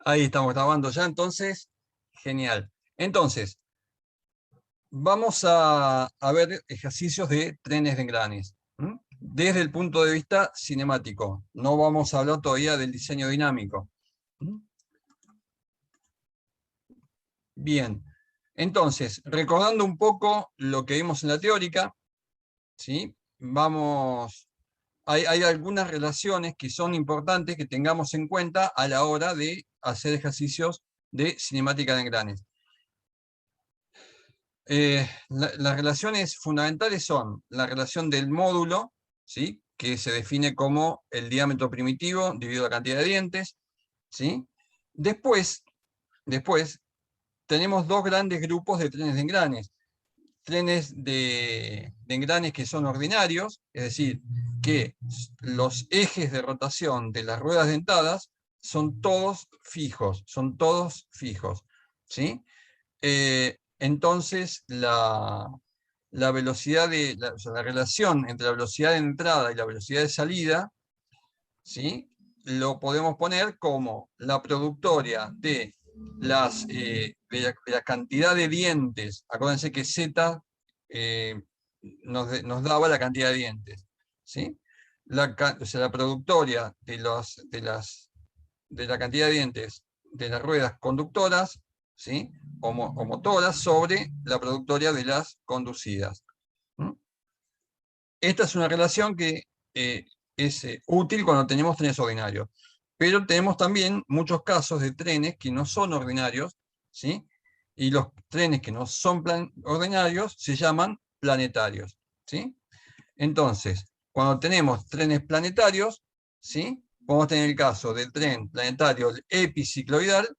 Ahí estamos grabando ya, entonces, genial. Entonces, vamos a ver ejercicios de trenes de engranes, desde el punto de vista cinemático. No vamos a hablar todavía del diseño dinámico. Bien, entonces, recordando un poco lo que vimos en la teórica, ¿sí? Hay algunas relaciones que son importantes que tengamos en cuenta a la hora de hacer ejercicios de cinemática de engranes. Las relaciones fundamentales son la relación del módulo, ¿sí? Que se define como el diámetro primitivo dividido la cantidad de dientes, ¿sí? Después tenemos dos grandes grupos de trenes de engranes. Trenes de engranes que son ordinarios, es decir, que los ejes de rotación de las ruedas dentadas son todos fijos, ¿sí? Entonces, la velocidad o sea, la relación entre la velocidad de entrada y la velocidad de salida, ¿sí? Lo podemos poner como la productoria de la cantidad de dientes. Acuérdense que Z nos daba la cantidad de dientes, ¿sí? O sea, la productoria de la cantidad de dientes de las ruedas conductoras, ¿sí? o motoras sobre la productoria de las conducidas. Esta es una relación que es útil cuando tenemos trenes ordinarios, pero tenemos también muchos casos de trenes que no son ordinarios, ¿sí? Y los trenes que no son ordinarios se llaman planetarios, ¿sí? Entonces, cuando tenemos trenes planetarios, ¿sí? Podemos tener el caso del tren planetario epicicloidal.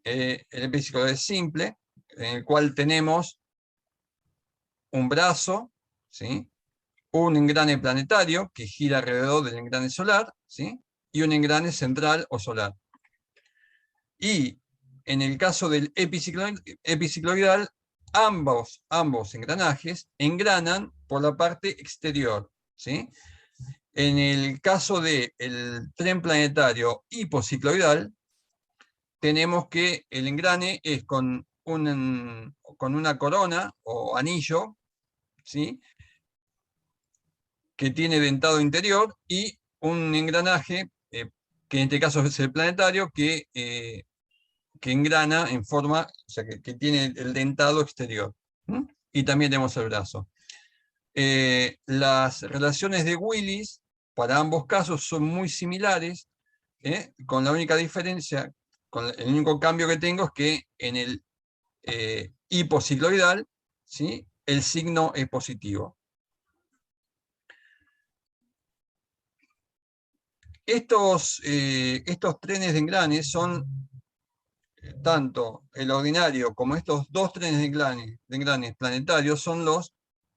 El epicicloidal es simple, en el cual tenemos un brazo, ¿sí? Un engrane planetario que gira alrededor del engrane solar, ¿sí? Y un engrane central o solar. Y en el caso del epicicloidal, ambos engranajes engranan por la parte exterior, ¿sí? En el caso del tren planetario hipocicloidal, tenemos que el engrane es con una corona o anillo, ¿sí? Que tiene dentado interior y un engranaje, que en este caso es el planetario, que engrana en forma, o sea, que tiene el dentado exterior. Y también tenemos el brazo. Las relaciones de Willis para ambos casos son muy similares, con la única diferencia, con el único cambio que tengo es que en el hipocicloidal, ¿sí? El signo es positivo. Estos trenes de engranes son, tanto el ordinario como estos dos trenes de engranes planetarios, son los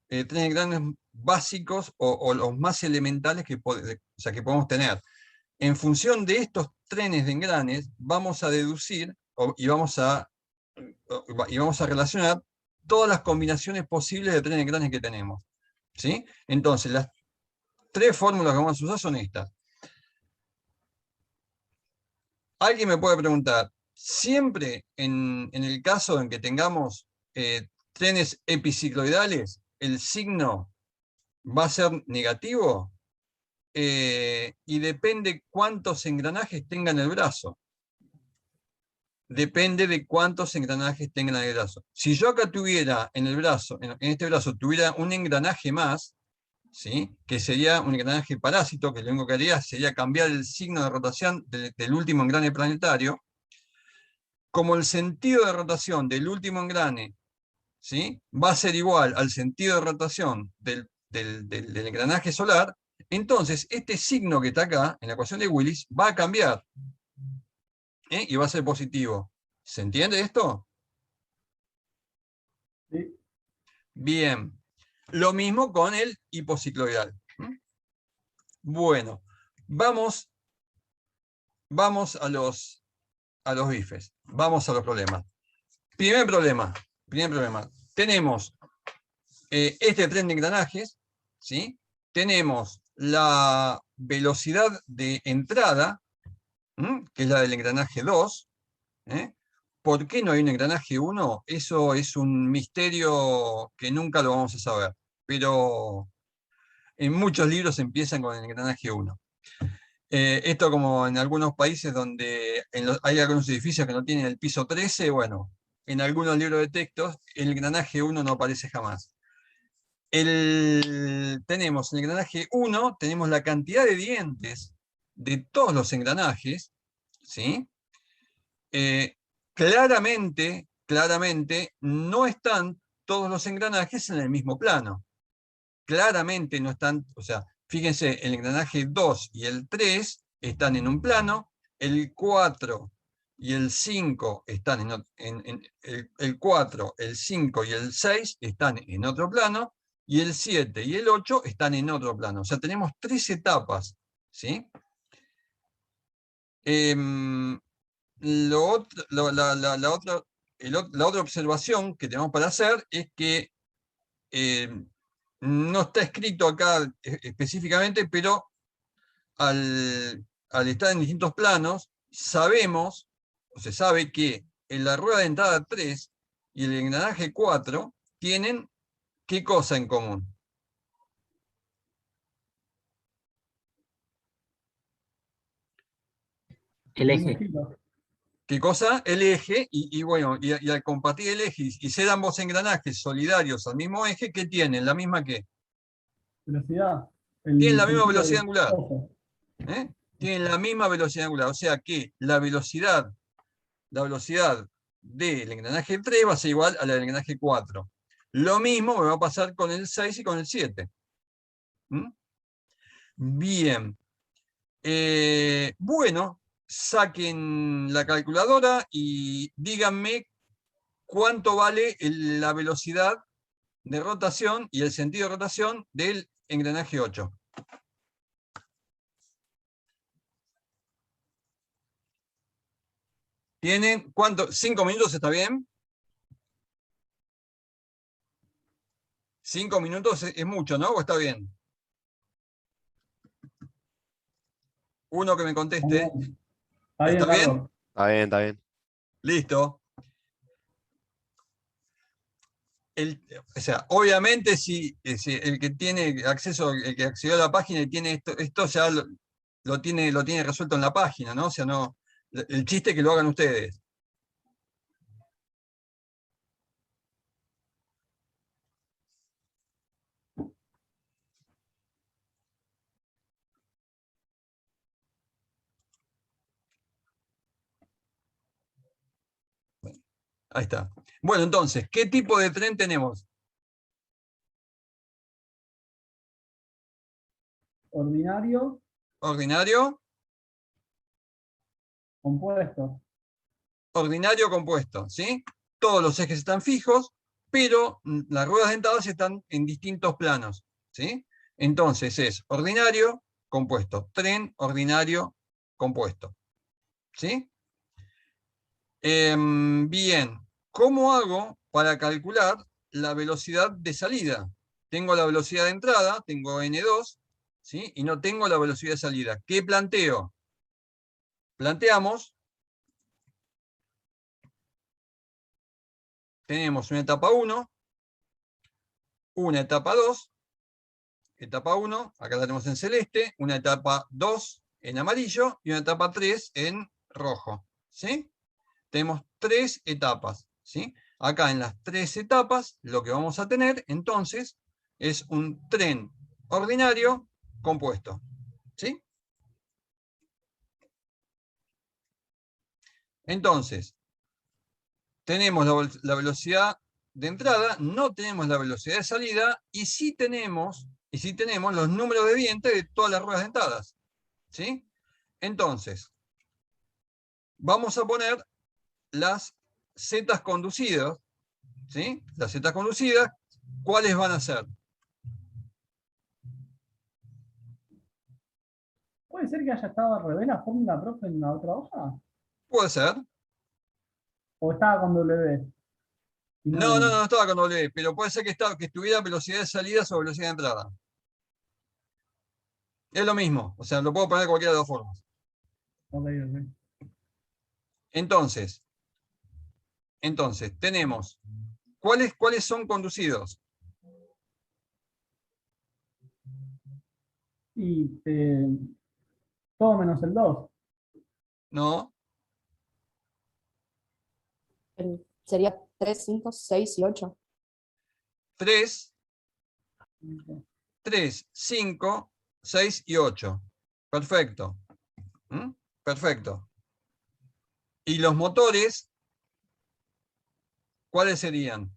trenes de engranes básicos o los más elementales que podemos tener. En función de estos trenes de engranes, vamos a deducir y vamos a relacionar todas las combinaciones posibles de trenes de engranes que tenemos, ¿sí? Entonces, las tres fórmulas que vamos a usar son estas. Alguien me puede preguntar, ¿siempre en el caso en que tengamos trenes epicicloidales, el signo va a ser negativo? Y depende cuántos engranajes tenga en el brazo. Depende de cuántos engranajes tengan en el brazo. Si yo acá tuviera en el brazo, en este brazo, tuviera un engranaje más, ¿sí? Que sería un engranaje parásito, que lo único que haría sería cambiar el signo de rotación del último engrane planetario. Como el sentido de rotación del último engrane, ¿sí? Va a ser igual al sentido de rotación del engranaje solar, entonces este signo que está acá, en la ecuación de Willis, va a cambiar, y va a ser positivo. ¿Se entiende esto? Sí. Bien. Lo mismo con el hipocicloidal. Bueno, vamos a los bifes. Vamos a los problemas. Primer problema. Tenemos este tren de engranajes, ¿sí? Tenemos la velocidad de entrada, que es la del engranaje 2. ¿Por qué no hay un engranaje 1? Eso es un misterio que nunca lo vamos a saber. Pero en muchos libros empiezan con el engranaje 1. Esto como en algunos países donde hay algunos edificios que no tienen el piso 13, bueno, en algunos libros de textos el engranaje 1 no aparece jamás. Tenemos el engranaje 1, tenemos la cantidad de dientes de todos los engranajes, ¿sí? Claramente no están todos los engranajes en el mismo plano. Claramente no están, o sea, fíjense, el engranaje 2 y el 3 están en un plano, el 4 y el 5 están el 4, el 5 y el 6 están en otro plano, y el 7 y el 8 están en otro plano. O sea, tenemos 3 etapas, ¿sí? La otra observación que tenemos para hacer es que no está escrito acá específicamente, pero al estar en distintos planos, sabemos, o se sabe que en la rueda de entrada 3 y el engranaje 4 tienen ¿qué cosa en común? El eje. ¿Qué cosa? El eje, bueno, y al compartir el eje y ser ambos engranajes solidarios al mismo eje, ¿qué tienen? ¿La misma qué? Velocidad. Tienen El la misma sentido velocidad del angular. ojo. Tienen la misma velocidad angular. O sea que la velocidad del engranaje 3 va a ser igual a la del engranaje 4. Lo mismo me va a pasar con el 6 y con el 7. Bien. Bueno, saquen la calculadora y díganme cuánto vale la velocidad de rotación y el sentido de rotación del engranaje 8. ¿Tienen cuánto? ¿5 minutos está bien? 5 minutos es mucho, ¿no? ¿O está bien? Uno que me conteste. Está bien, ¿Está bien? Carlos. Está bien, está bien. Listo. O sea, obviamente si el que tiene acceso, el que accedió a la página y tiene esto ya lo tiene resuelto en la página, ¿no? O sea, no, el chiste es que lo hagan ustedes. Ahí está. Bueno, entonces, ¿qué tipo de tren tenemos? Ordinario, Ordinario, compuesto. ordinario compuesto, ¿sí? Todos los ejes están fijos, pero las ruedas dentadas están en distintos planos, ¿sí? Entonces es ordinario, compuesto. Tren, ordinario, compuesto, ¿sí? Bien, ¿cómo hago para calcular la velocidad de salida? Tengo la velocidad de entrada, tengo N2, ¿sí? Y no tengo la velocidad de salida. ¿Qué planteo? Planteamos, tenemos una etapa 1, una etapa 2, etapa 1, acá la tenemos en celeste, una etapa 2 en amarillo y una etapa 3 en rojo, ¿sí? Tenemos 3 etapas, ¿sí? Acá en las 3 etapas lo que vamos a tener entonces es un tren ordinario compuesto, ¿sí? Entonces, tenemos la velocidad de entrada, no tenemos la velocidad de salida, y sí tenemos los números de dientes de todas las ruedas dentadas, ¿sí? Entonces, vamos a poner las zetas conducidas, ¿sí? Las zetas conducidas, ¿cuáles van a ser? ¿Puede ser que haya estado al revés la fórmula, profe, en la otra hoja? Puede ser. ¿O estaba con W? Y No estaba con W, pero puede ser que estuviera velocidad de salida sobre velocidad de entrada. Es lo mismo, o sea, lo puedo poner de cualquiera de las formas. Ok, ok. Entonces, tenemos, ¿cuáles son conducidos? Y todo menos el 2. ¿No? Sería 3, 5, 6 y 8. 3, 5, 6 y 8. Perfecto. ¿Mm? Perfecto. ¿Y los motores? ¿Cuáles serían?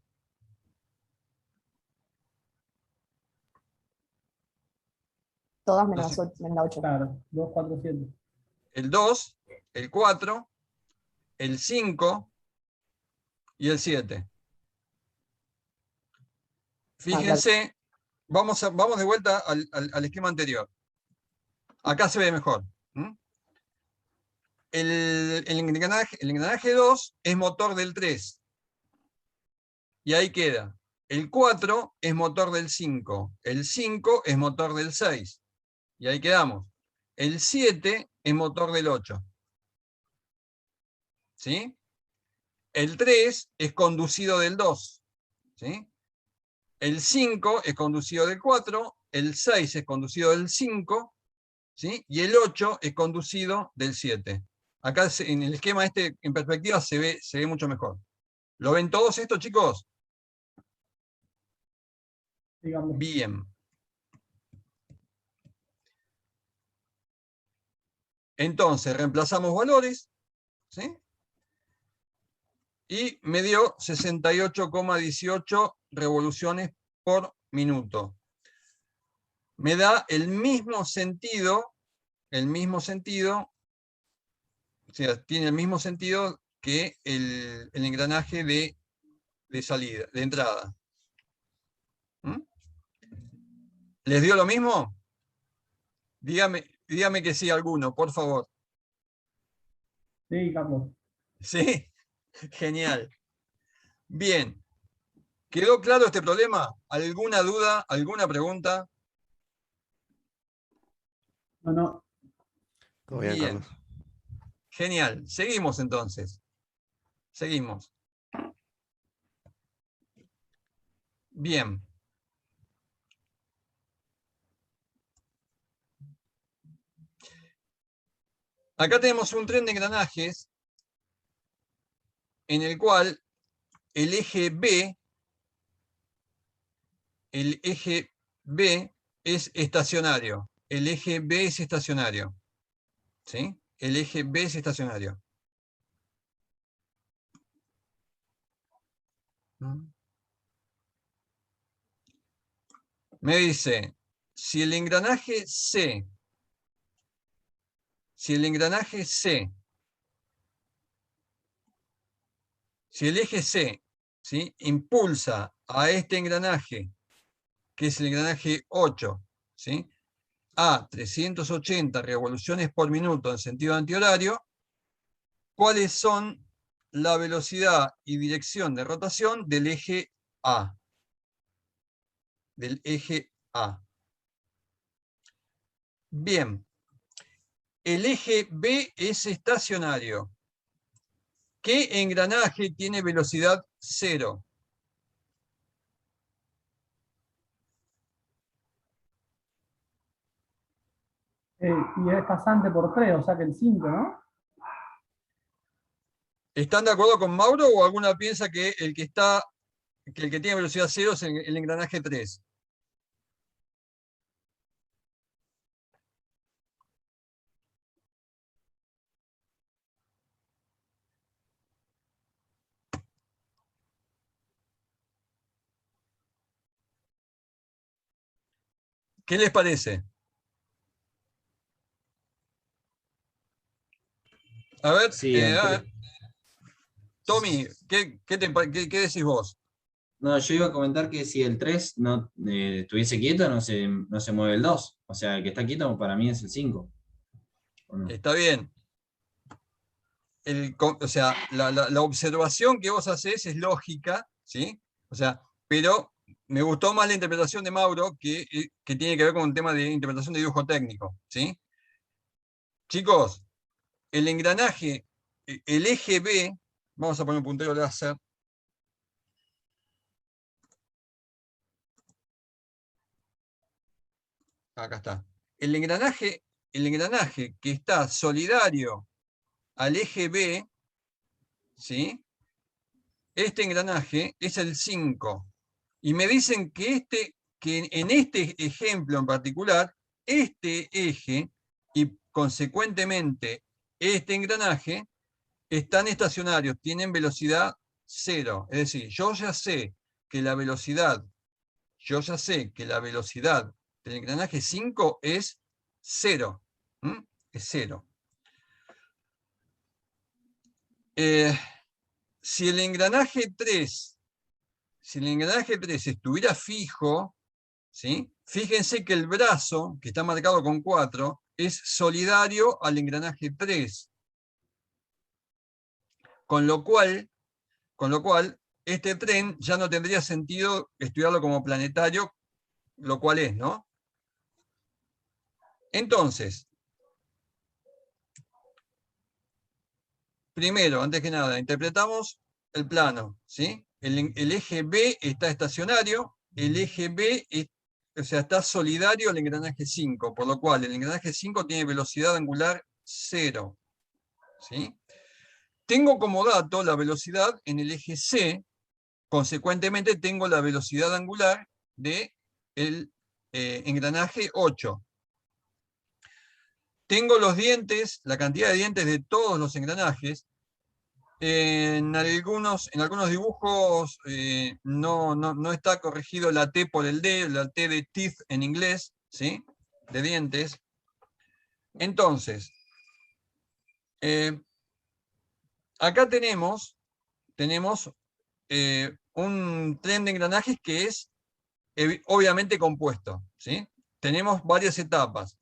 Todas Los- menos la 8. Claro, 2, 4, 7. el 2, el 4, el 5 y el 7. Claro. Fíjense, vamos de vuelta al esquema anterior. Acá se ve mejor. ¿Mm? El engranaje 2 es motor del 3. Y ahí queda. El 4 es motor del 5. El 5 es motor del 6. Y ahí quedamos. El 7 es motor del 8. ¿Sí? El 3 es conducido del 2. ¿Sí? El 5 es conducido del 4. El 6 es conducido del 5. ¿Sí? Y el 8 es conducido del 7. Acá en el esquema este, en perspectiva, se ve mucho mejor. ¿Lo ven todos esto, chicos? Digamos. Bien. Entonces, reemplazamos valores, ¿sí? Y me dio 68,18 revoluciones por minuto. Me da el mismo sentido, o sea, tiene el mismo sentido que el engranaje de salida, de entrada. ¿Mm? ¿Les dio lo mismo? Dígame que sí alguno, por favor. Sí, Carlos. ¿Sí? Genial. Bien. ¿Quedó claro este problema? ¿Alguna duda? ¿Alguna pregunta? No, no. Todo bien, Bien. Carlos. Genial. Seguimos entonces. Seguimos. Bien. Acá tenemos un tren de engranajes en el cual el eje B es estacionario. El eje B es estacionario. ¿Sí? El eje B es estacionario. Me dice, si el engranaje C, si el eje C, ¿sí?, impulsa a este engranaje, que es el engranaje 8, ¿sí?, a 380 revoluciones por minuto en sentido antihorario, ¿cuáles son la velocidad y dirección de rotación del eje A? Del eje A. Bien, el eje B es estacionario. ¿Qué engranaje tiene velocidad 0? Y es pasante por 3, o sea que el 5, ¿no? ¿Están de acuerdo con Mauro o alguna piensa que el que tiene velocidad 0 es el engranaje 3? ¿Qué les parece? A ver, Sí, Tommy, ¿qué decís vos? no, yo iba a comentar que si el 3 no estuviese quieto, no se mueve el 2. O sea, el que está quieto para mí es el 5. ¿O no? Está bien. O sea, la observación que vos hacés es lógica, ¿sí? O sea, pero me gustó más la interpretación de Mauro, que tiene que ver con un tema de interpretación de dibujo técnico, ¿sí? Chicos, el engranaje, el eje B, vamos a poner un puntero láser. Acá está. El engranaje que está solidario al eje B, ¿sí? Este engranaje es el 5. Y me dicen que en este ejemplo en particular, este eje y consecuentemente este engranaje están estacionarios, tienen velocidad 0. Es decir, yo ya sé que la velocidad del engranaje 5 es 0. ¿Mm? Es 0. Si el engranaje 3 estuviera fijo, ¿sí? Fíjense que el brazo, que está marcado con 4, es solidario al engranaje 3. Con lo cual, este tren ya no tendría sentido estudiarlo como planetario, lo cual es, ¿no? Entonces, primero, antes que nada, interpretamos el plano, ¿sí? El eje B está estacionario, el eje B está solidario al engranaje 5, por lo cual el engranaje 5 tiene velocidad angular 0, ¿sí? Tengo como dato la velocidad en el eje C, consecuentemente tengo la velocidad angular del engranaje 8. Tengo los dientes, la cantidad de dientes de todos los engranajes. En algunos dibujos no está corregido la T por el D, la T de teeth en inglés, ¿sí? De dientes. Entonces, acá tenemos un tren de engranajes que es obviamente compuesto, ¿sí? Tenemos varias etapas.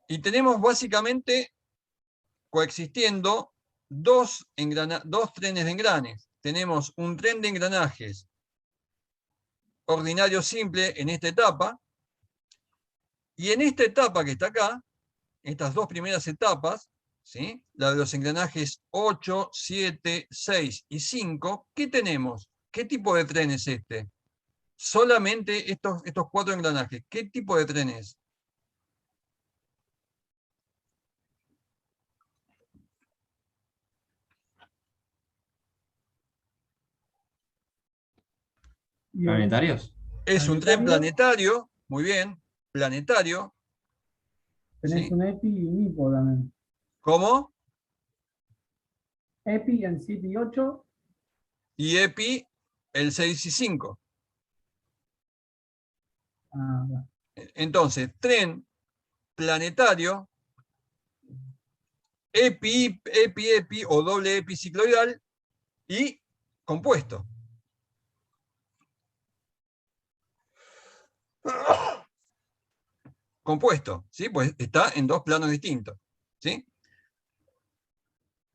Y tenemos básicamente coexistiendo dos trenes de engranes. Tenemos un tren de engranajes ordinario simple en esta etapa, y en esta etapa que está acá, estas dos primeras etapas, ¿sí? La de los engranajes 8, 7, 6 y 5, ¿qué tenemos? ¿Qué tipo de tren es este? Solamente estos 4 engranajes. ¿Qué tipo de tren es? ¿Planetarios? Es un tren planetario, muy bien, planetario. Tenés ¿Sí? un EPI y un HIPO también. ¿Cómo? EPI en 7 y 8. Y EPI, el 6 y 5. Ah, bueno. Entonces, tren planetario, EPI o doble EPI cicloidal y compuesto. Compuesto, ¿sí? Pues está en dos planos distintos, ¿sí?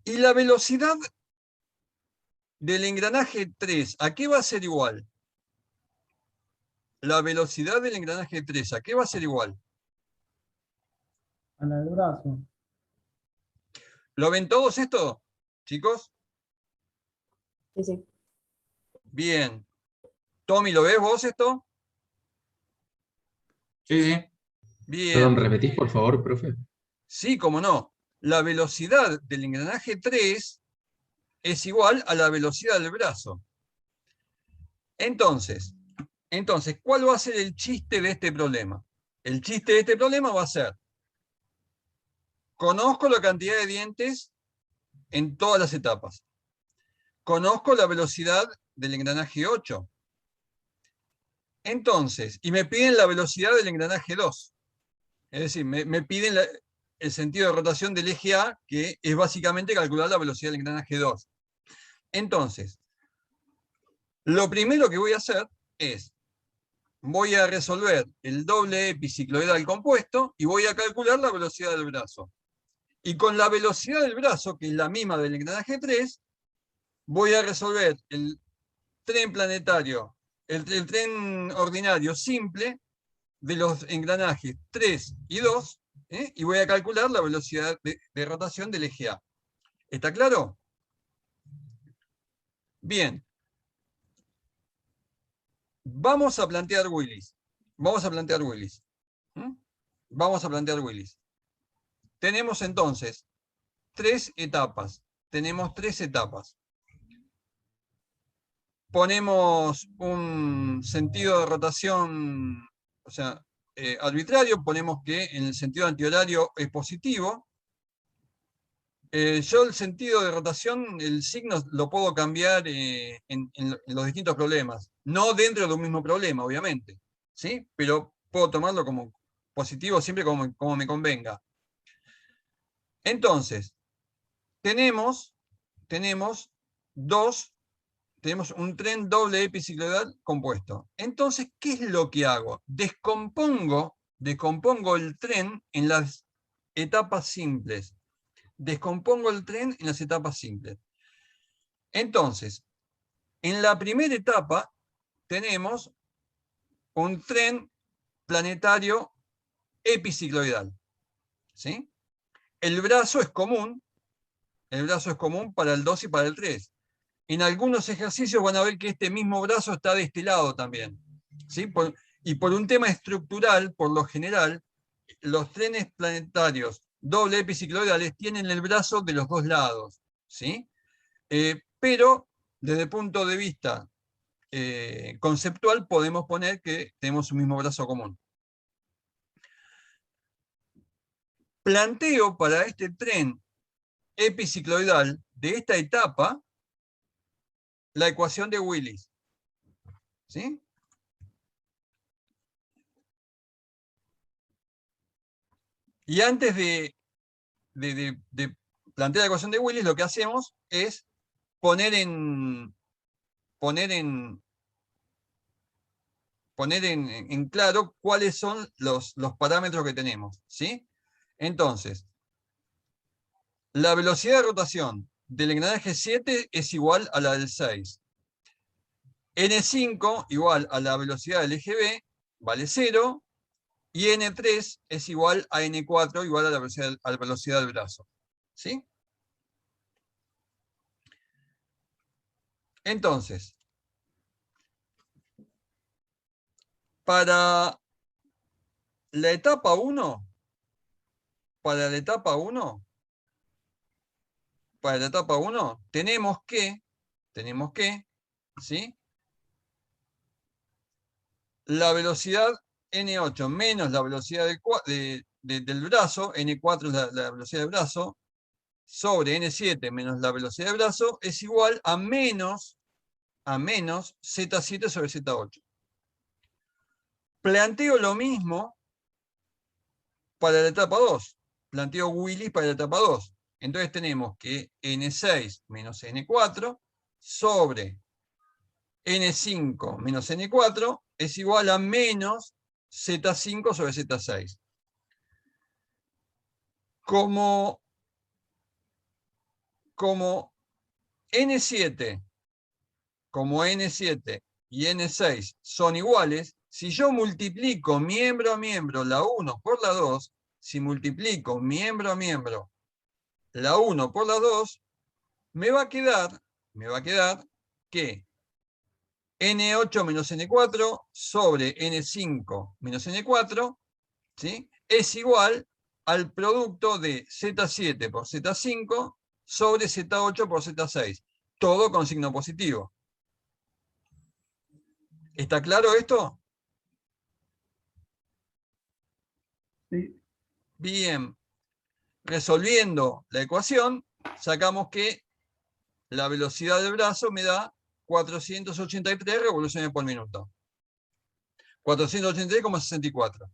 Y la velocidad del engranaje 3, ¿a qué va a ser igual? La velocidad del engranaje 3, ¿a qué va a ser igual? A la del brazo. ¿Lo ven todos esto, chicos? Sí, sí. Bien. Tommy, ¿lo ves vos esto? Sí, sí. Perdón, Bien. ¿repetís, por favor, profe? Sí, cómo no. La velocidad del engranaje 3 es igual a la velocidad del brazo. Entonces, ¿cuál va a ser el chiste de este problema? El chiste de este problema va a ser: conozco la cantidad de dientes en todas las etapas. Conozco la velocidad del engranaje 8. Entonces, y me piden la velocidad del engranaje 2. Es decir, me piden el sentido de rotación del eje A, que es básicamente calcular la velocidad del engranaje 2. Entonces, lo primero que voy a hacer es, voy a resolver el doble EPI cicloidal compuesto y voy a calcular la velocidad del brazo. Y con la velocidad del brazo, que es la misma del engranaje 3, voy a resolver el tren planetario, el tren ordinario simple de los engranajes 3 y 2, Y voy a calcular la velocidad de rotación del eje A. ¿Está claro? Bien. Vamos a plantear Willis. Vamos a plantear Willis. ¿Mm? Vamos a plantear Willis. Tenemos entonces tres etapas. Tenemos tres etapas. Ponemos un sentido de rotación, o sea, arbitrario. Ponemos que en el sentido antihorario es positivo. Yo el sentido de rotación, el signo lo puedo cambiar en los distintos problemas. No dentro de un mismo problema, obviamente. ¿Sí? Pero puedo tomarlo como positivo siempre como me convenga. Entonces, tenemos un tren doble epicicloidal compuesto. Entonces, ¿qué es lo que hago? Descompongo el tren en las etapas simples. Descompongo el tren en las etapas simples. Entonces, en la primera etapa tenemos un tren planetario epicicloidal. ¿Sí? El brazo es común para el 2 y para el 3. En algunos ejercicios van a ver que este mismo brazo está de este lado también. ¿Sí? Y por un tema estructural, por lo general, los trenes planetarios doble epicicloidales tienen el brazo de los dos lados. ¿Sí? Pero desde el punto de vista conceptual podemos poner que tenemos un mismo brazo común. Planteo para este tren epicicloidal de esta etapa la ecuación de Willis. ¿Sí? Y antes de plantear la ecuación de Willis, lo que hacemos es poner en claro cuáles son los parámetros que tenemos. ¿Sí? Entonces, la velocidad de rotación del engranaje 7 es igual a la del 6. N5 igual a la velocidad del eje B, vale 0. Y N3 es igual a N4, igual a la velocidad del brazo. ¿Sí? Entonces, para la etapa 1, tenemos que, ¿sí? La velocidad N8 menos la velocidad del brazo, N4 es la velocidad del brazo, sobre N7 menos la velocidad del brazo, es igual a menos Z7 sobre Z8. Planteo lo mismo para la etapa 2. Planteo Willis para la etapa 2. Entonces tenemos que N6 menos N4 sobre N5 menos N4 es igual a menos Z5 sobre Z6. Como N7 y N6 son iguales, si yo multiplico miembro a miembro la 1 por la 2, si multiplico miembro a miembro la 1 por la 2, me va a quedar que N8 menos N4 sobre N5 menos N4, ¿sí? Es igual al producto de Z7 por Z5 sobre Z8 por Z6. Todo con signo positivo. ¿Está claro esto? Sí. Bien. Resolviendo la ecuación, sacamos que la velocidad del brazo me da 483 revoluciones por minuto. 483,64.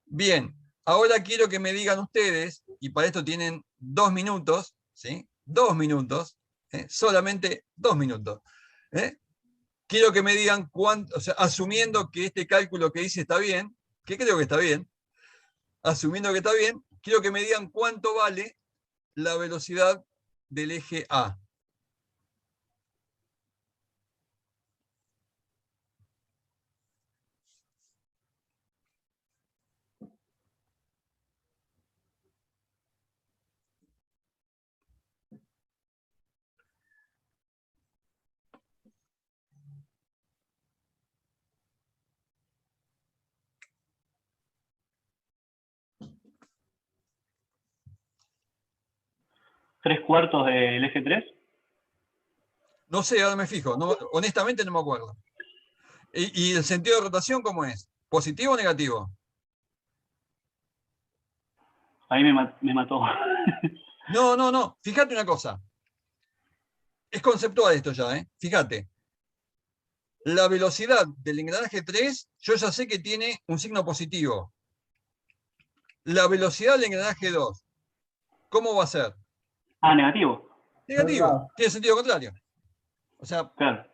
Bien, ahora quiero que me digan ustedes, y para esto tienen 2 minutos, ¿sí? 2 minutos, solamente 2 minutos. Quiero que me digan cuánto, o sea, asumiendo que este cálculo que hice está bien, que creo que está bien, asumiendo que está bien, quiero que me digan cuánto vale la velocidad del eje A. 3/4 del eje 3. No sé, ahora me fijo. No, honestamente no me acuerdo. ¿Y el sentido de rotación cómo es? ¿Positivo o negativo? Ahí me mató. No, no, no. Fíjate una cosa. Es conceptual esto ya, ¿eh? Fíjate. La velocidad del engranaje 3, yo ya sé que tiene un signo positivo. La velocidad del engranaje 2, ¿cómo va a ser? Negativo. Negativo. Tiene sentido contrario. O sea, Claro.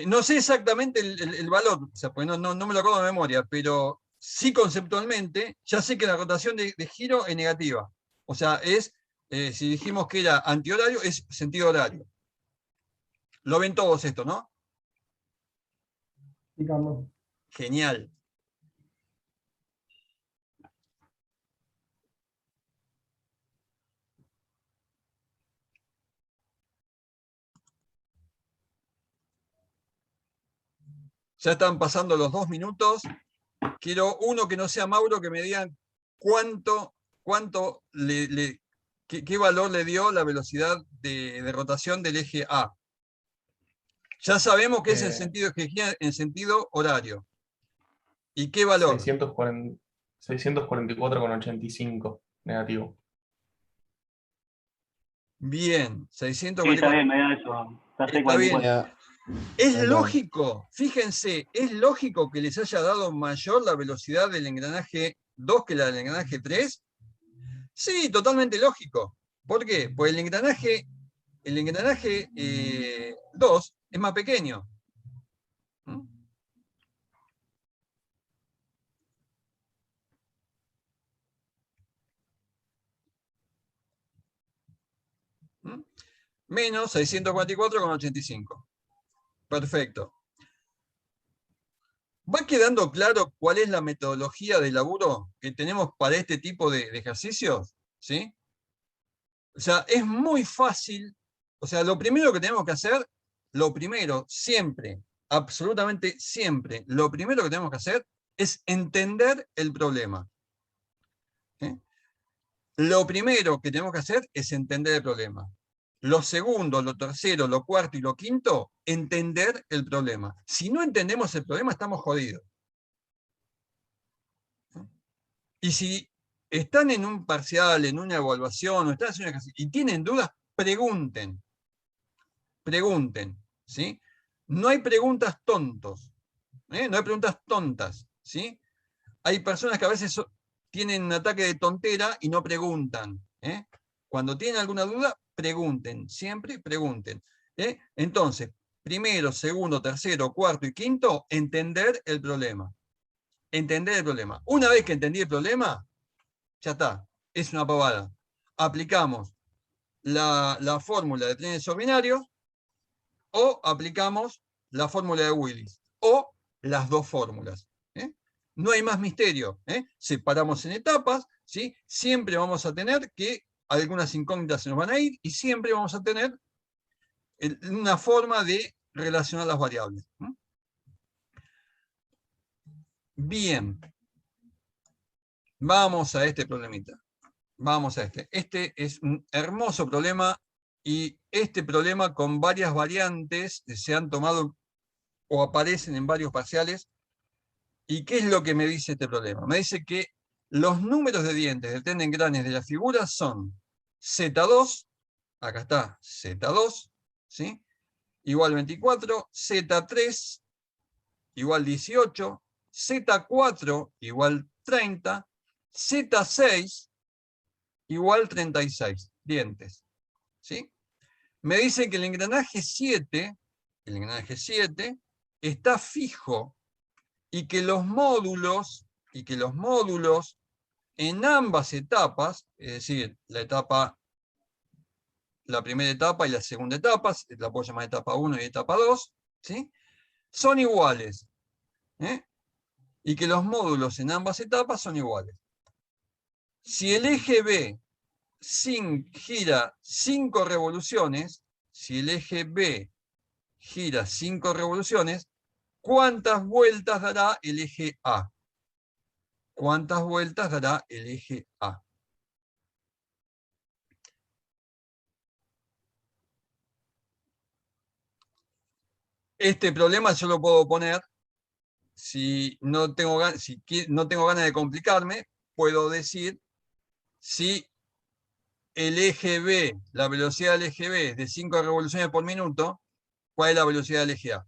no sé exactamente el valor, o sea, pues no me lo acuerdo de memoria, pero sí conceptualmente, ya sé que la rotación de giro es negativa. O sea, si dijimos que era antihorario, es sentido horario. Lo ven todos esto, ¿no? Sí, Carlos. Genial. Ya están pasando los 2 minutos. Quiero uno que no sea Mauro, que me digan cuánto qué valor le dio la velocidad de rotación del eje A. Ya sabemos que es en sentido que gira en sentido horario. ¿Y qué valor? 644,85 negativo. Bien, Sí, está 644. bien, me da eso. Está Está bien. 644. Es Ahí va. lógico, fíjense, es lógico que les haya dado mayor la velocidad del engranaje 2 que la del engranaje 3. Sí, totalmente lógico. ¿Por qué? Pues el engranaje 2 es más pequeño. ¿Mm? ¿Mm? Menos 644,85. Perfecto. ¿Va quedando claro cuál es la metodología de laburo que tenemos para este tipo de ejercicios? ¿Sí? O sea, es muy fácil. O sea, lo primero que tenemos que hacer, lo primero, siempre, absolutamente siempre, lo primero que tenemos que hacer es entender el problema. ¿Sí? Lo primero que tenemos que hacer es entender el problema. Lo segundo, lo tercero, lo cuarto y lo quinto, entender el problema. Si no entendemos el problema, estamos jodidos. Y si están en un parcial, en una evaluación, o están haciendo un ejercicio y tienen dudas, pregunten. Pregunten. ¿Sí? No hay preguntas tontos. No hay preguntas tontas. ¿Sí? Hay personas que a veces tienen un ataque de tontera y no preguntan. Cuando tienen alguna duda, pregunten. Siempre pregunten. Entonces, primero, segundo, tercero, cuarto y quinto, entender el problema. Entender el problema. Una vez que entendí el problema, ya está, es una pavada. Aplicamos la fórmula de trenes ordinarios o aplicamos la fórmula de Willis o las dos fórmulas. No hay más misterio. Separamos en etapas, ¿sí? Siempre vamos a tener que algunas incógnitas se nos van a ir y siempre vamos a tener una forma de relacionar las variables. Bien. Vamos a este problemita. Vamos a este. Este es un hermoso problema y este problema con varias variantes se han tomado o aparecen en varios parciales. ¿Y qué es lo que me dice este problema? Me dice que los números de dientes del tren de engranes de la figura son Z2, acá está Z2, ¿sí? Igual 24, Z3 igual 18, Z4 igual 30, Z6 igual 36 dientes. ¿Sí? Me dice que el engranaje 7 está fijo y que los módulos en ambas etapas, es decir, la primera etapa y la segunda etapa, la puedo llamar etapa 1 y etapa 2, ¿sí? Son iguales. Y que los módulos en ambas etapas son iguales. Si el eje B gira 5 revoluciones, si el eje B gira 5 revoluciones, ¿cuántas vueltas dará el eje A? ¿Cuántas vueltas dará el eje A? Este problema yo lo puedo poner, si no tengo, no tengo ganas de complicarme, puedo decir si el eje B, la velocidad del eje B es de 5 revoluciones por minuto, ¿cuál es la velocidad del eje A?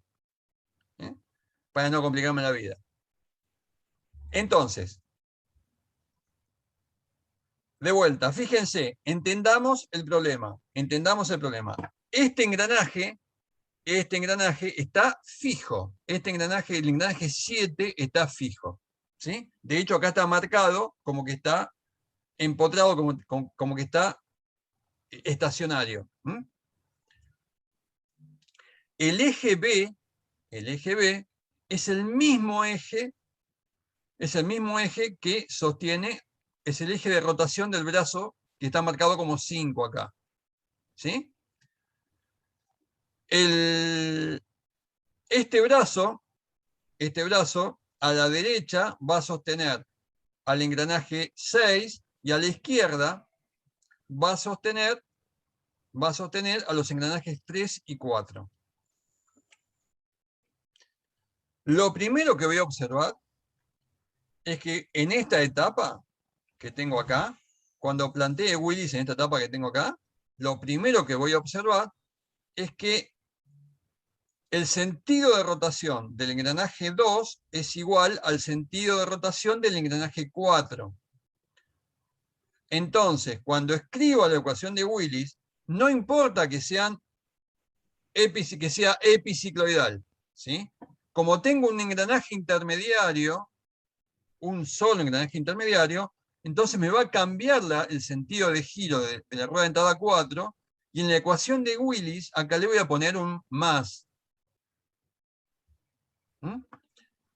Para no complicarme la vida. Entonces, de vuelta, fíjense, entendamos el problema. Entendamos el problema. Este engranaje está fijo. Este engranaje, el engranaje 7 está fijo. ¿Sí? De hecho, acá está marcado como que está empotrado, como que está estacionario. ¿Mm? El eje B es el mismo eje que sostiene, es el eje de rotación del brazo que está marcado como 5 acá. ¿Sí? Este brazo a la derecha va a sostener al engranaje 6 y a la izquierda va a sostener a los engranajes 3 y 4. Lo primero que voy a observar es que en esta etapa que tengo acá, cuando plantee Willis en esta etapa que tengo acá, lo primero que voy a observar es que el sentido de rotación del engranaje 2 es igual al sentido de rotación del engranaje 4. Entonces, cuando escribo la ecuación de Willis, no importa que sea epicicloidal, ¿sí? Como tengo un engranaje intermediario, un solo engranaje intermediario, entonces me va a cambiar el sentido de giro de la rueda dentada 4, y en la ecuación de Willis, acá le voy a poner un más. ¿Mm?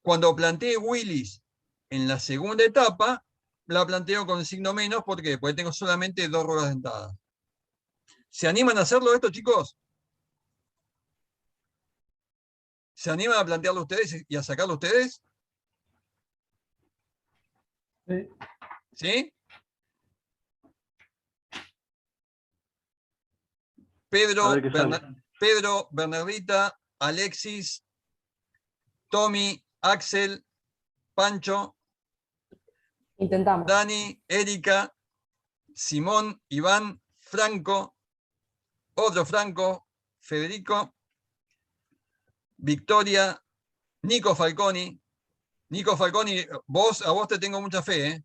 Cuando plantee Willis en la segunda etapa, la planteo con el signo menos, ¿por qué? Porque tengo solamente 2 ruedas dentadas. ¿Se animan a hacerlo esto, chicos? ¿Se animan a plantearlo ustedes y a sacarlo ustedes? Sí. ¿Sí? Pedro, A ver qué sale. Pedro, Bernardita, Alexis, Tommy, Axel, Pancho, Intentamos. Dani, Erika, Simón, Iván, Franco, otro Franco, Federico, Victoria, Nico Falconi. Nico Falconi, a vos te tengo mucha fe, ¿eh?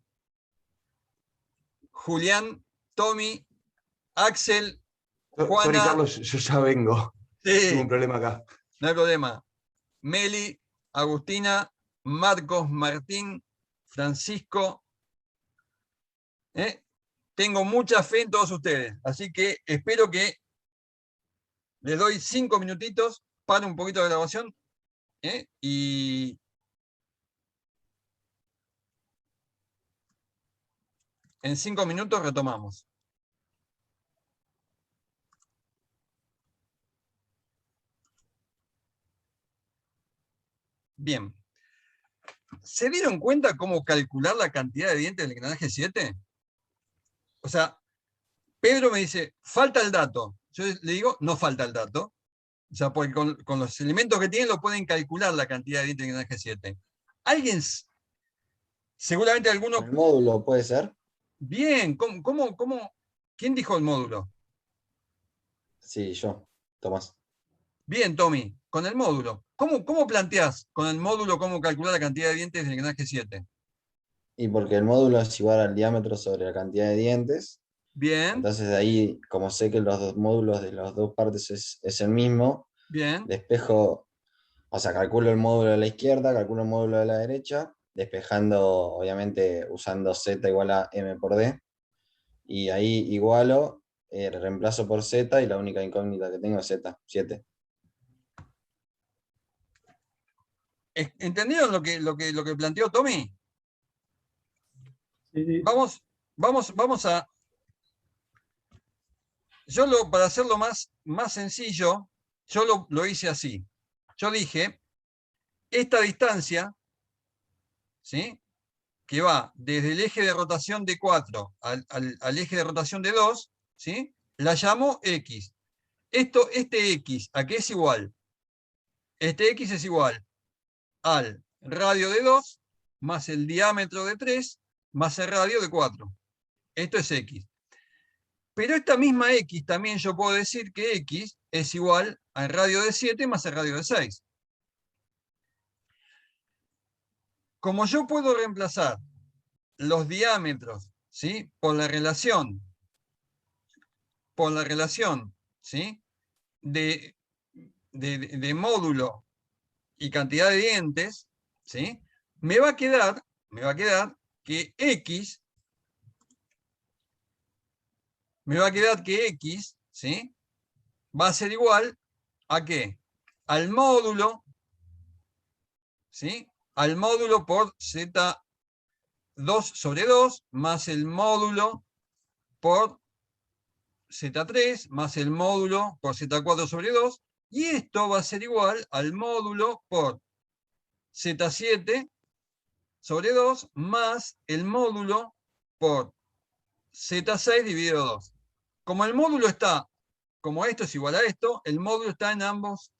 Julián, Tommy, Axel, Sorry, Juana. Carlos, yo ya vengo. Sí, Tengo un problema acá. no hay problema. Meli, Agustina, Marcos, Martín, Francisco. Tengo mucha fe en todos ustedes, así que espero que les doy 5 minutitos, paro un poquito de grabación y en 5 minutos retomamos. Bien. ¿Se dieron cuenta cómo calcular la cantidad de dientes del engranaje 7? O sea, Pedro me dice, falta el dato. Yo le digo, no falta el dato. O sea, porque con los elementos que tienen lo pueden calcular la cantidad de dientes del engranaje 7. ¿Alguien? Seguramente alguno... ¿El módulo puede ser? Bien, ¿cómo? ¿Quién dijo el módulo? Sí, yo, Tomás. Bien, Tommy, con el módulo. ¿Cómo planteás con el módulo cómo calcular la cantidad de dientes del engranaje 7? Y porque el módulo es igual al diámetro sobre la cantidad de dientes. Bien, Entonces de ahí, como sé que los dos módulos de las dos partes es el mismo, bien. despejo, o sea, calculo el módulo de la izquierda, calculo el módulo de la derecha, despejando, obviamente, usando z igual a m por d. Y ahí igualo, reemplazo por z y la única incógnita que tengo es z, 7. ¿Entendieron lo que planteó Tommy? Sí, sí. Vamos a... Para hacerlo más sencillo, yo lo hice así. Yo dije, esta distancia, ¿sí?, que va desde el eje de rotación de 4 al eje de rotación de 2, ¿sí?, la llamo X. Este X, ¿a qué es igual? este X es igual al radio de 2 más el diámetro de 3 más el radio de 4. Esto es X. Pero esta misma X también yo puedo decir que X es igual al radio de 7 más el radio de 6. Como yo puedo reemplazar los diámetros, ¿sí?, por la relación, ¿sí?, de módulo y cantidad de dientes, ¿sí?, me va a quedar que X, ¿sí?, va a ser igual a ¿qué? Al módulo, ¿sí?, al módulo por Z2 sobre 2 más el módulo por Z3 más el módulo por Z4 sobre 2, y esto va a ser igual al módulo por Z7 sobre 2 más el módulo por Z6 dividido 2. Como el módulo está, como esto es igual a esto, el módulo está en ambos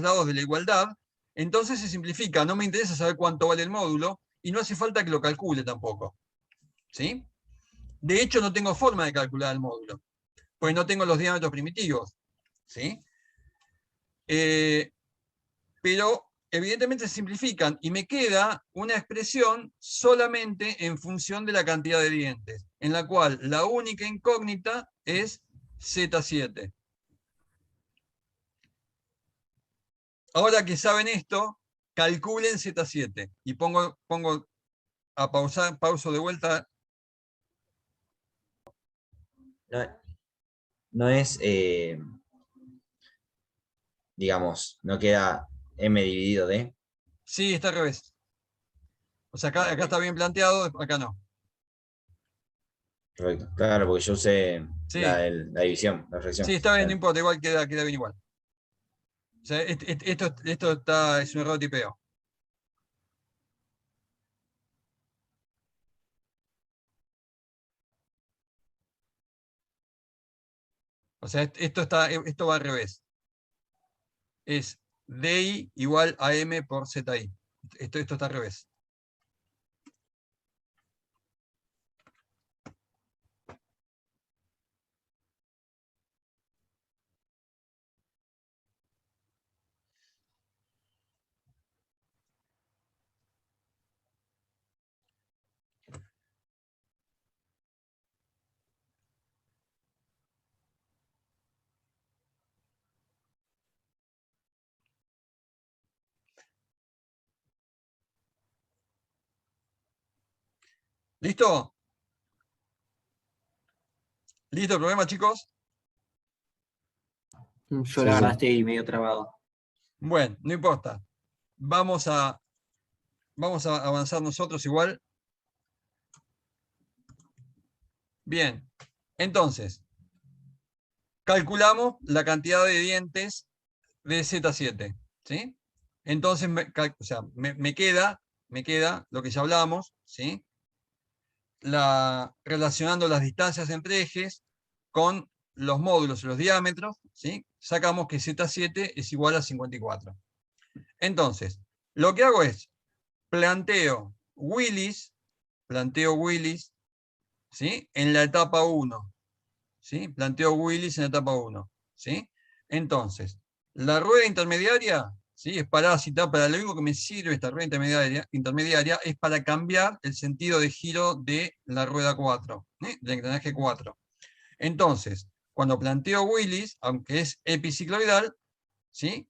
lados de la igualdad, entonces se simplifica. No me interesa saber cuánto vale el módulo, y no hace falta que lo calcule tampoco, ¿sí? De hecho, no tengo forma de calcular el módulo, pues no tengo los diámetros primitivos, ¿sí? Pero evidentemente se simplifican, y me queda una expresión solamente en función de la cantidad de dientes, en la cual la única incógnita es Z7. Ahora que saben esto, calculen Z7. Y pongo a pauso de vuelta. No es, digamos, no queda M dividido D. Sí, está al revés. O sea, acá está bien planteado, acá no. Perfecto. Claro, porque yo usé Sí. la división, la fracción. Sí, está bien, no Claro. importa, igual queda bien igual. O sea, esto es un error de tipeo. O sea, esto va al revés. Es DI igual a M por ZI. Esto está al revés. ¿Listo? ¿Listo el problema, chicos? Yo la verdad estoy medio trabado. Bueno, no importa. Vamos a avanzar nosotros igual. Bien. Entonces, calculamos la cantidad de dientes de Z7. ¿Sí? Entonces, me queda lo que ya hablamos, ¿sí? Relacionando las distancias entre ejes con los módulos y los diámetros, ¿sí? Sacamos que Z7 es igual a 54. Entonces, lo que hago es, planteo Willis, ¿sí?, en la etapa 1. ¿Sí? Planteo Willis en la etapa 1. ¿Sí? Entonces, la rueda intermediaria, ¿sí?, es parásita, para lo único que me sirve esta rueda intermediaria es para cambiar el sentido de giro de la rueda 4, del engranaje 4. Entonces, cuando planteo Willis, aunque es epicicloidal, ¿sí?,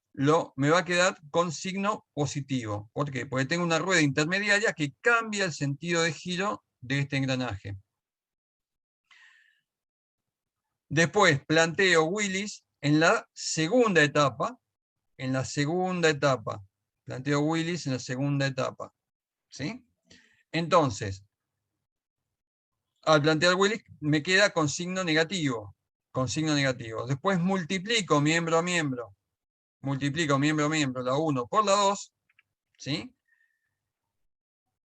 me va a quedar con signo positivo. ¿Por qué? Porque tengo una rueda intermediaria que cambia el sentido de giro de este engranaje. Después planteo Willis en la segunda etapa. Planteo Willis en la segunda etapa. ¿Sí? Entonces, al plantear Willis me queda con signo negativo. Después multiplico miembro a miembro. La 1 por la 2. ¿Sí?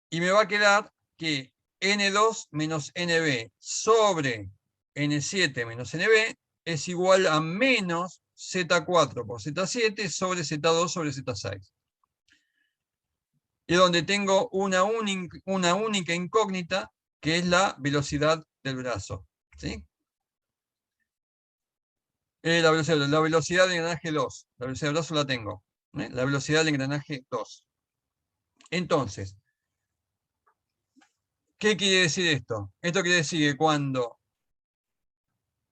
Y me va a quedar que N2 menos NB sobre N7 menos NB es igual a menos Z4 por Z7 sobre Z2 sobre Z6. Y donde tengo una única incógnita, que es la velocidad del brazo. ¿Sí? La velocidad del engranaje 2. La velocidad del brazo la tengo. La velocidad del engranaje 2. Entonces, ¿qué quiere decir esto? Esto quiere decir que cuando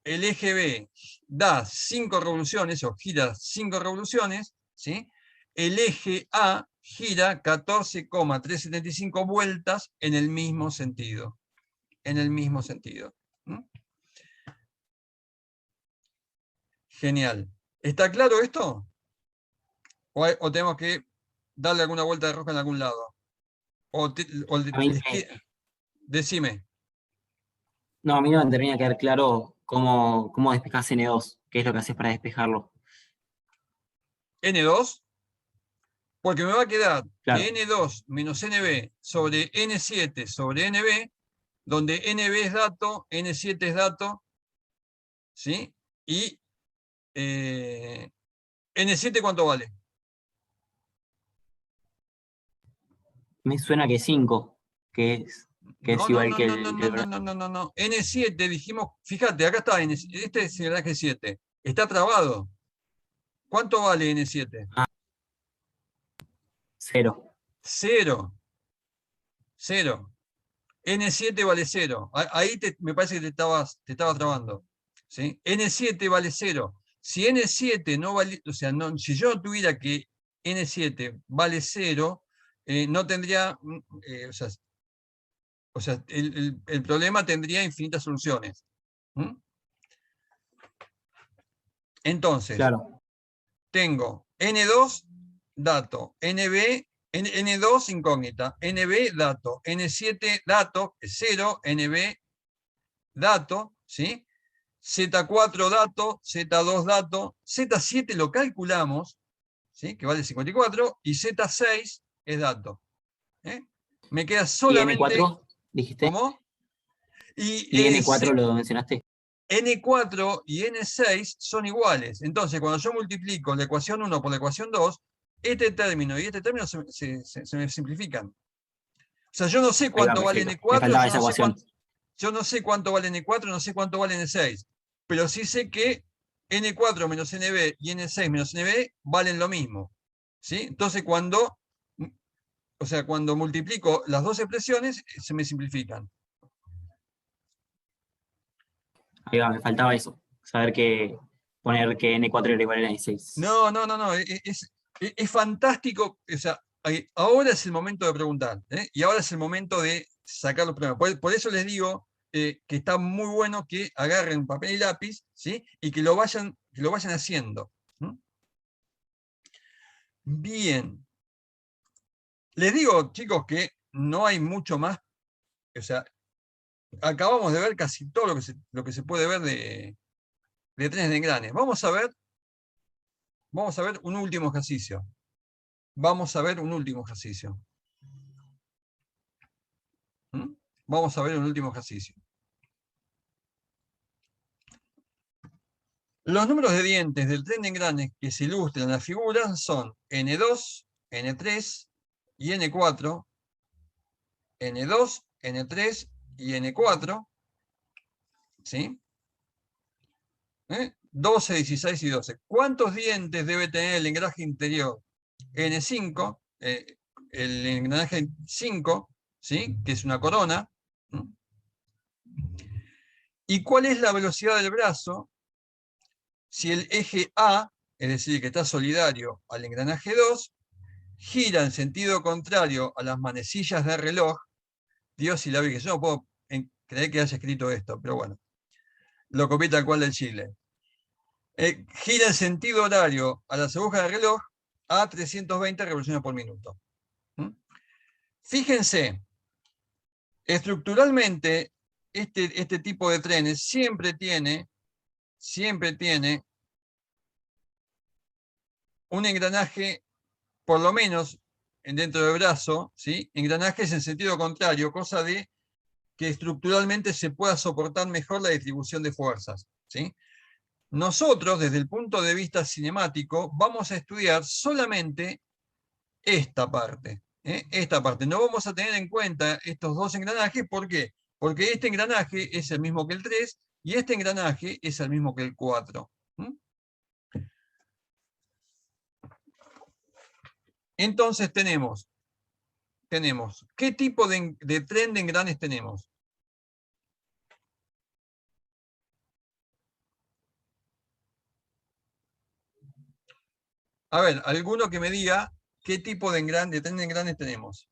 el eje B da 5 revoluciones o gira 5 revoluciones, ¿sí? El eje A gira 14,375 vueltas en el mismo sentido. En el mismo sentido. Genial. ¿Está claro esto? ¿O tenemos que darle alguna vuelta de rosca en algún lado? Decime. No, a mí no me termina de quedar claro cómo despejás N2, qué es lo que haces para despejarlo. N2, porque me va a quedar Claro. que N2 menos NB sobre N7 sobre NB, donde NB es dato, N7 es dato, ¿sí? Y N7 ¿cuánto vale? Me suena que 5, que es igual que el... No. N7 dijimos, fíjate, acá está, este es el engranaje 7, está trabado. ¿Cuánto vale N7? 0. 0. N7 vale 0. Ahí me parece que te estaba trabando. ¿Sí? N7 vale 0. Si N7 no vale, o sea, si yo tuviera que N7 vale 0, no tendría, o sea, el problema tendría infinitas soluciones. Entonces, Claro. tengo N2, dato, N2 incógnita, NB dato, N7 dato, 0, NB dato, ¿sí? Z4 dato, Z2 dato, Z7 lo calculamos, ¿sí? Que vale 54, y Z6 es dato. Me queda solamente... ¿Y N4 dijiste? ¿Cómo? ¿Y N4 lo mencionaste? N4 y N6 son iguales. Entonces, cuando yo multiplico la ecuación 1 por la ecuación 2, este término y este término se me simplifican. O sea, yo no sé cuánto vale perfecto. Me faltaba esa ecuación. yo no sé cuánto vale N4, no sé cuánto vale N6. Pero sí sé que N4 menos NB y N6 menos NB valen lo mismo. ¿Sí? Entonces, cuando multiplico las dos expresiones, se me simplifican. Ahí va, me faltaba eso. Poner que N4 era igual a N6. No. Es fantástico. O sea, ahora es el momento de preguntar. Y ahora es el momento de sacar los problemas. Por eso les digo que está muy bueno que agarren papel y lápiz, ¿sí? Y que lo vayan haciendo. Bien. Les digo, chicos, que no hay mucho más. O sea, acabamos de ver casi todo lo que se puede ver de trenes de engranes. Vamos a ver un último ejercicio. Vamos a ver un último ejercicio. Los números de dientes del tren de engranes que se ilustran en la figura son N2, N3 y N4, N2, N3 y N4, ¿sí? 12, 16 y 12. ¿Cuántos dientes debe tener el engranaje interior? N5, el engranaje 5, ¿sí? Que es una corona. ¿Y cuál es la velocidad del brazo si el eje A, es decir, que está solidario al engranaje 2, gira en sentido contrario a las manecillas del reloj? Dios y la Virgen, yo no puedo creer que haya escrito esto, pero bueno, lo copié tal cual del Chile. Gira en sentido horario a las agujas del reloj a 320 revoluciones por minuto. Fíjense, estructuralmente, este tipo de trenes siempre tiene un engranaje, por lo menos dentro del brazo, ¿sí? Engranajes en sentido contrario, cosa de que estructuralmente se pueda soportar mejor la distribución de fuerzas, ¿sí? nosotros, desde el punto de vista cinemático, vamos a estudiar solamente esta parte. Esta parte. No vamos a tener en cuenta estos dos engranajes. ¿Por qué? Porque este engranaje es el mismo que el 3 y este engranaje es el mismo que el 4. Entonces tenemos, ¿qué tipo de tren de engranes tenemos? A ver, alguno que me diga qué tipo de tren de engranes tenemos.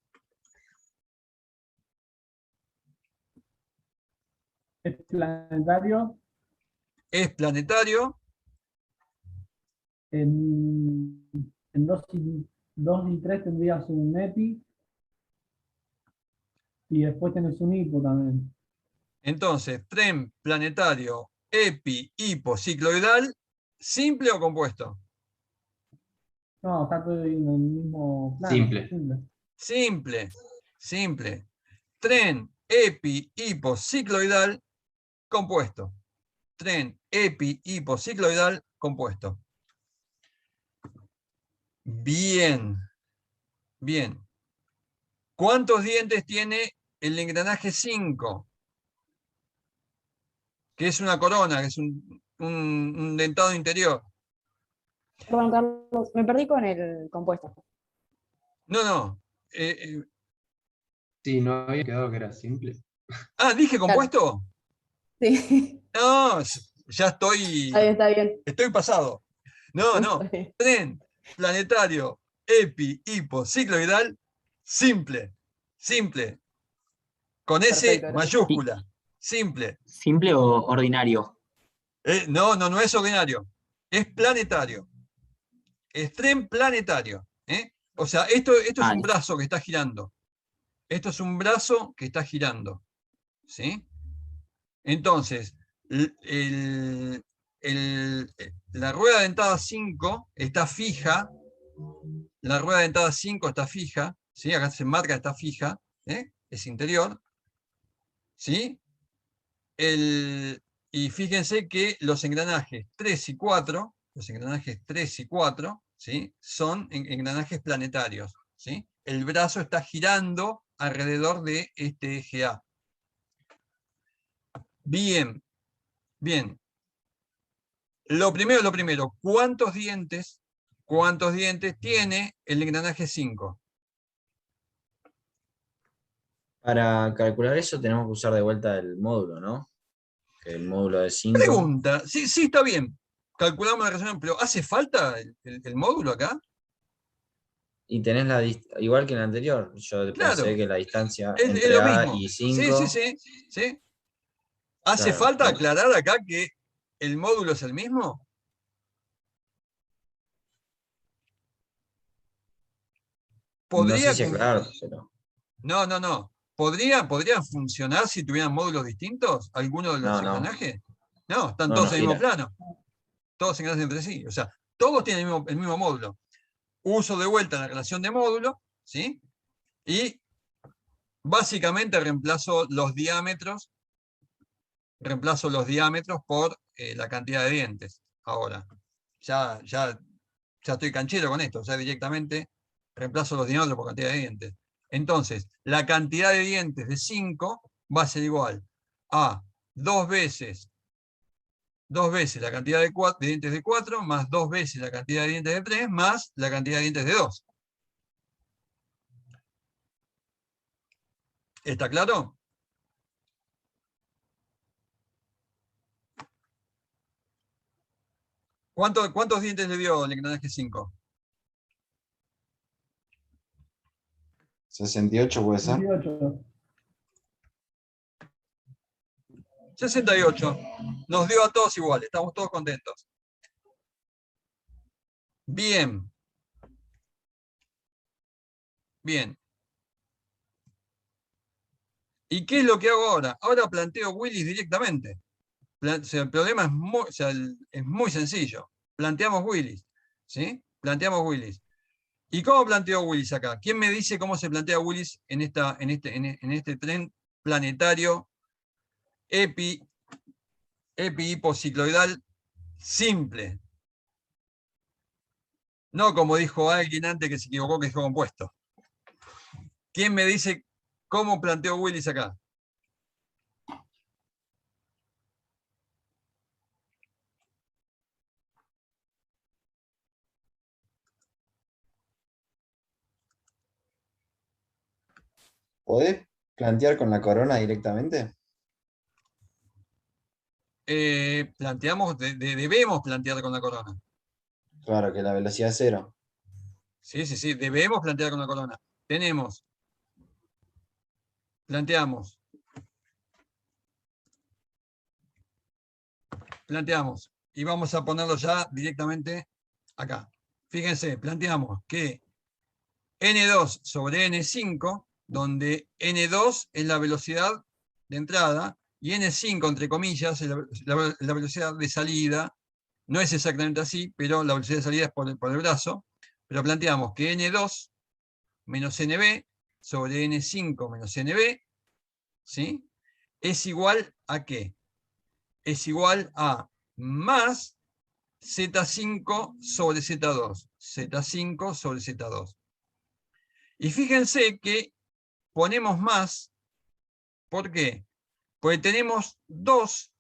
Es planetario. Es planetario. En 2 y 3 tendrías un EPI. Y después tenés un hipo también. Entonces, tren planetario, epi, hipo, cicloidal, ¿simple o compuesto? No, está todo en el mismo plano. Simple. Simple, simple. Tren, epi, hipo, cicloidal, compuesto. Tren, epi, hipo, cicloidal, compuesto. Bien, bien. ¿Cuántos dientes tiene el engranaje 5? Que es una corona, que es un dentado interior. Perdón, Carlos, me perdí con el compuesto. No. Sí, no había quedado que era simple. ¿Dije compuesto? Sí, No, ya estoy está bien. Estoy pasado. No. Está bien. Tren planetario, epi, hipo, cicloidal, simple. Simple. Con S Perfecto, gracias. mayúscula. Simple. ¿Simple o ordinario? No es ordinario. Es planetario. Es tren planetario. O sea, esto es un brazo que está girando. Esto es un brazo que está girando. ¿Sí? Entonces, la rueda dentada 5 está fija. La rueda dentada 5 está fija. ¿Sí? Acá se marca, está fija. Es interior. ¿Sí? Y fíjense que los engranajes 3 y 4, ¿sí? Son engranajes planetarios. ¿Sí? El brazo está girando alrededor de este eje A. Bien. Lo primero, ¿cuántos dientes tiene el engranaje 5? Para calcular eso tenemos que usar de vuelta el módulo, ¿no? Que el módulo de 5. Pregunta, sí, está bien. Calculamos la resolución, pero ¿hace falta el módulo acá? Y tenés igual que en el anterior. Yo Claro. pensé que la distancia Es entre lo A mismo. y 5. Sí. ¿Hace Claro, falta bueno. aclarar acá que el módulo es el mismo? No sé si aclarar, pero. No. ¿Podrían funcionar si tuvieran módulos distintos? ¿Alguno de los No. engranajes? No, están No, todos no en el mismo gira. plano. Todos se engranan entre sí. O sea, todos tienen el mismo módulo. Uso de vuelta la relación de módulo, ¿sí? Y básicamente reemplazo los diámetros por la cantidad de dientes. Ahora, ya estoy canchero con esto, o sea, directamente reemplazo los diámetros por cantidad de dientes. Entonces, la cantidad de dientes de 5 va a ser igual a 2 veces la cantidad de dientes de 4, más 2 veces la cantidad de dientes de 3, más la cantidad de dientes de 2. ¿Está claro? ¿Cuántos dientes le dio el engranaje 5? 68 puede ser. 28. 68. Nos dio a todos igual, estamos todos contentos. Bien. ¿Y qué es lo que hago ahora? Ahora planteo Willis directamente. O sea, el problema es muy sencillo. Planteamos Willis. ¿Sí? Planteamos Willis. ¿Y cómo planteo Willis acá? ¿Quién me dice cómo se plantea Willis en este tren planetario epi hipocicloidal simple. No como dijo alguien antes que se equivocó, que dijo compuesto. ¿Quién me dice cómo planteó Willis acá? ¿Podés plantear con la corona directamente? Debemos plantear con la corona. Claro, que la velocidad es 0. Sí, sí, sí, debemos plantear con la corona. Planteamos, y vamos a ponerlo ya directamente acá. Fíjense, planteamos que N2 sobre N5, donde N2 es la velocidad de entrada y N5, entre comillas, es la velocidad de salida. No es exactamente así, pero la velocidad de salida es por el brazo. Pero planteamos que N2 menos NB sobre N5 menos NB, ¿sí? Es igual a ¿qué? Es igual a más Z5 sobre Z2. Z5 sobre Z2. Y fíjense que ponemos más, ¿por qué? Porque tenemos dos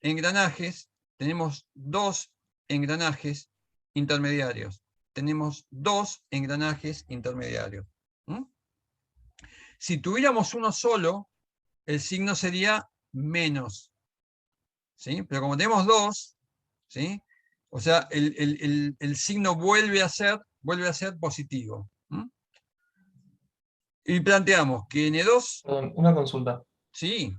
engranajes intermediarios. Tenemos dos engranajes intermediarios. Si tuviéramos uno solo, el signo sería menos. ¿Sí? Pero como tenemos dos, ¿sí? O sea, el signo vuelve a ser positivo. Y planteamos que N2, Perdón, una consulta. sí,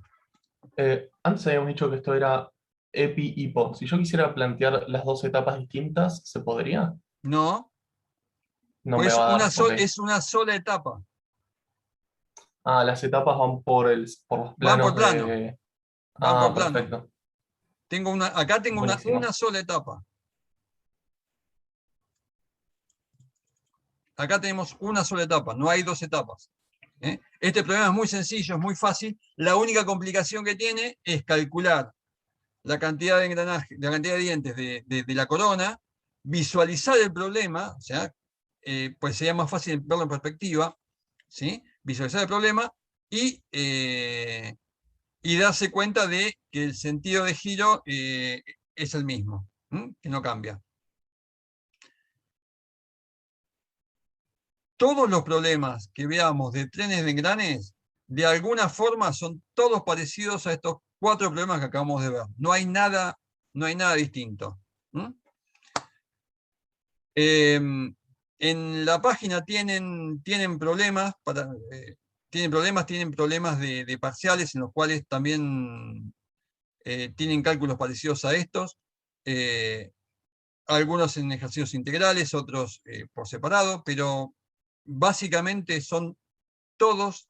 Antes habíamos dicho que esto era epi y po. Si yo quisiera plantear las dos etapas distintas, ¿se podría? no, No me pues va a dar. Ok. es una sola etapa. Ah, las etapas van por los Van por planos plano. de. Van Ah, por plano. perfecto. Acá tengo Buenísimo. una sola etapa. Acá tenemos una sola etapa, no hay dos etapas. Este problema es muy sencillo, es muy fácil. La única complicación que tiene es calcular la cantidad de engranajes, la cantidad de dientes de la corona, visualizar el problema, o sea, pues sería más fácil verlo en perspectiva, ¿sí? Visualizar el problema y darse cuenta de que el sentido de giro es el mismo, que no cambia. Todos los problemas que veamos de trenes de engranes, de alguna forma son todos parecidos a estos 4 problemas que acabamos de ver. No hay nada distinto. En la página tienen problemas, tienen problemas de parciales en los cuales también tienen cálculos parecidos a estos. Algunos en ejercicios integrales, otros por separado, pero básicamente son todos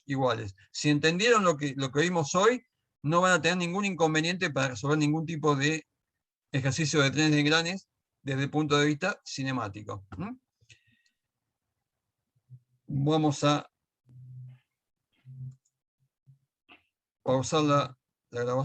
iguales. Si entendieron lo que vimos hoy, no van a tener ningún inconveniente para resolver ningún tipo de ejercicio de trenes de engranes desde el punto de vista cinemático. Vamos a pausar la grabación.